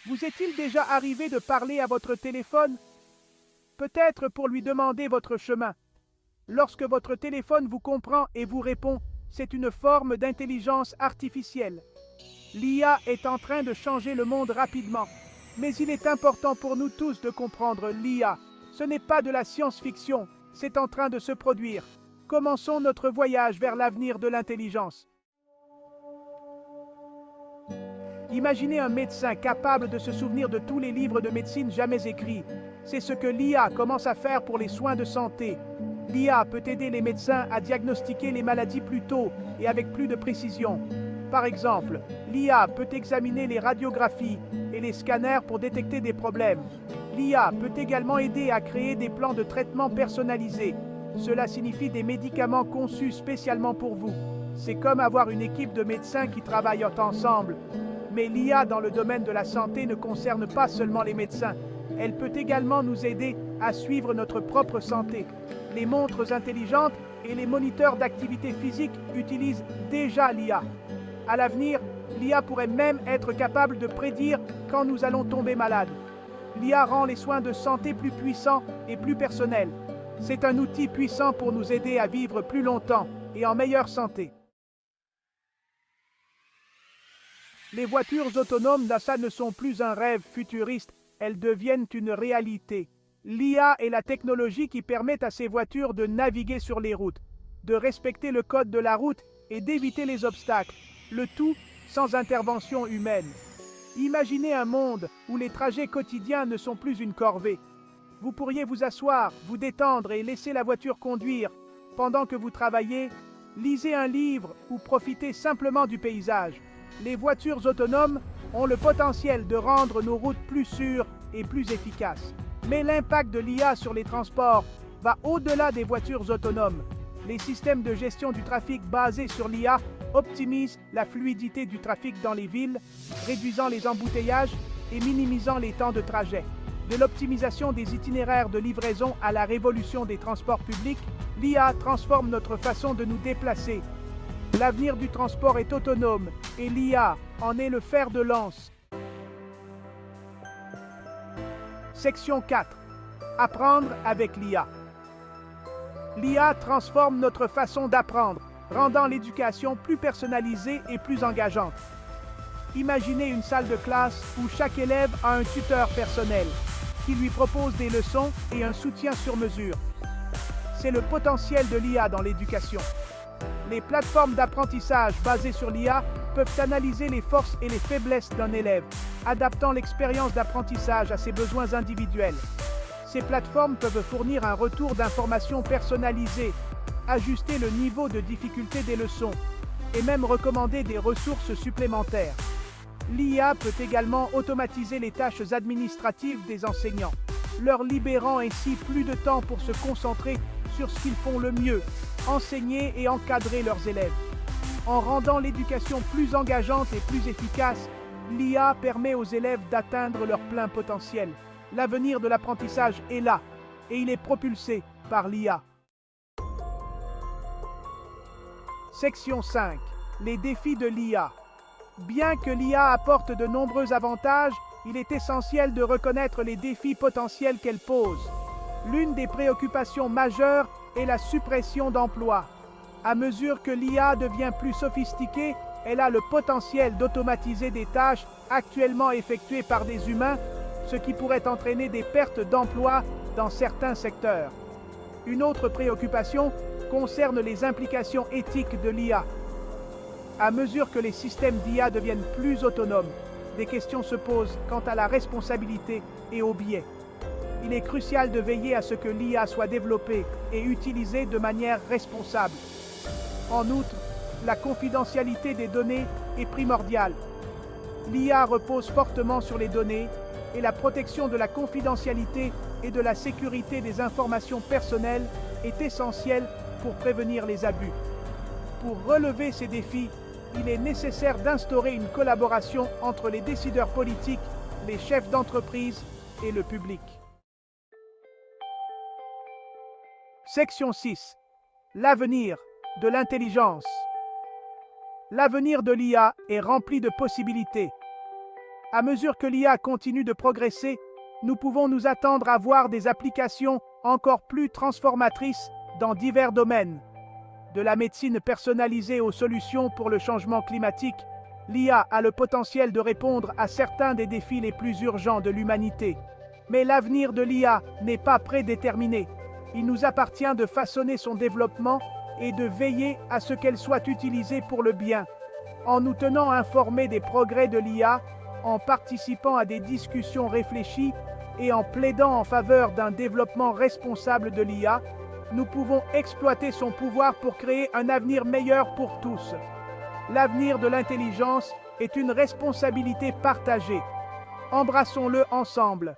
Vous est-il déjà arrivé de parler à votre téléphone? Peut-être pour lui demander votre chemin. Lorsque votre téléphone vous comprend et vous répond, c'est une forme d'intelligence artificielle. L'IA est en train de changer le monde rapidement, mais il est important pour nous tous de comprendre l'IA. Ce n'est pas de la science-fiction, c'est en train de se produire. Commençons notre voyage vers l'avenir de l'intelligence. Imaginez un médecin capable de se souvenir de tous les livres de médecine jamais écrits. C'est ce que l'IA commence à faire pour les soins de santé. L'IA peut aider les médecins à diagnostiquer les maladies plus tôt et avec plus de précision. Par exemple, l'IA peut examiner les radiographies et les scanners pour détecter des problèmes. L'IA peut également aider à créer des plans de traitement personnalisés. Cela signifie des médicaments conçus spécialement pour vous. C'est comme avoir une équipe de médecins qui travaillent ensemble. Mais l'IA dans le domaine de la santé ne concerne pas seulement les médecins. Elle peut également nous aider à suivre notre propre santé. Les montres intelligentes et les moniteurs d'activité physique utilisent déjà l'IA. À l'avenir, l'IA pourrait même être capable de prédire quand nous allons tomber malade. L'IA rend les soins de santé plus puissants et plus personnels. C'est un outil puissant pour nous aider à vivre plus longtemps et en meilleure santé. Les voitures autonomes d'Assa ne sont plus un rêve futuriste, elles deviennent une réalité. L'IA est la technologie qui permet à ces voitures de naviguer sur les routes, de respecter le code de la route et d'éviter les obstacles, le tout sans intervention humaine. Imaginez un monde où les trajets quotidiens ne sont plus une corvée. Vous pourriez vous asseoir, vous détendre et laisser la voiture conduire. Pendant que vous travaillez, lisez un livre ou profitez simplement du paysage. Les voitures autonomes ont le potentiel de rendre nos routes plus sûres et plus efficaces. Mais l'impact de l'IA sur les transports va au-delà des voitures autonomes. Les systèmes de gestion du trafic basés sur l'IA optimisent la fluidité du trafic dans les villes, réduisant les embouteillages et minimisant les temps de trajet. De l'optimisation des itinéraires de livraison à la révolution des transports publics, l'IA transforme notre façon de nous déplacer. L'avenir du transport est autonome et l'IA en est le fer de lance. Section 4. Apprendre avec l'IA. L'IA transforme notre façon d'apprendre, rendant l'éducation plus personnalisée et plus engageante. Imaginez une salle de classe où chaque élève a un tuteur personnel qui lui propose des leçons et un soutien sur mesure. C'est le potentiel de l'IA dans l'éducation. Les plateformes d'apprentissage basées sur l'IA peuvent analyser les forces et les faiblesses d'un élève, adaptant l'expérience d'apprentissage à ses besoins individuels. Ces plateformes peuvent fournir un retour d'informations personnalisé, ajuster le niveau de difficulté des leçons et même recommander des ressources supplémentaires. L'IA peut également automatiser les tâches administratives des enseignants, leur libérant ainsi plus de temps pour se concentrer sur ce qu'ils font le mieux, enseigner et encadrer leurs élèves. En rendant l'éducation plus engageante et plus efficace, l'IA permet aux élèves d'atteindre leur plein potentiel. L'avenir de l'apprentissage est là, et il est propulsé par l'IA. Section 5. Les défis de l'IA. Bien que l'IA apporte de nombreux avantages, il est essentiel de reconnaître les défis potentiels qu'elle pose. L'une des préoccupations majeures est la suppression d'emplois. À mesure que l'IA devient plus sophistiquée, elle a le potentiel d'automatiser des tâches actuellement effectuées par des humains, ce qui pourrait entraîner des pertes d'emplois dans certains secteurs. Une autre préoccupation concerne les implications éthiques de l'IA. À mesure que les systèmes d'IA deviennent plus autonomes, des questions se posent quant à la responsabilité et aux biais. Il est crucial de veiller à ce que l'IA soit développée et utilisée de manière responsable. En outre, la confidentialité des données est primordiale. L'IA repose fortement sur les données et la protection de la confidentialité et de la sécurité des informations personnelles est essentielle pour prévenir les abus. Pour relever ces défis, il est nécessaire d'instaurer une collaboration entre les décideurs politiques, les chefs d'entreprise et le public. Section 6. L'avenir de l'intelligence. L'avenir de l'IA est rempli de possibilités. À mesure que l'IA continue de progresser, nous pouvons nous attendre à voir des applications encore plus transformatrices dans divers domaines. De la médecine personnalisée aux solutions pour le changement climatique, l'IA a le potentiel de répondre à certains des défis les plus urgents de l'humanité. Mais l'avenir de l'IA n'est pas prédéterminé. Il nous appartient de façonner son développement et de veiller à ce qu'elle soit utilisée pour le bien. En nous tenant informés des progrès de l'IA, en participant à des discussions réfléchies et en plaidant en faveur d'un développement responsable de l'IA, nous pouvons exploiter son pouvoir pour créer un avenir meilleur pour tous. L'avenir de l'intelligence est une responsabilité partagée. Embrassons-le ensemble.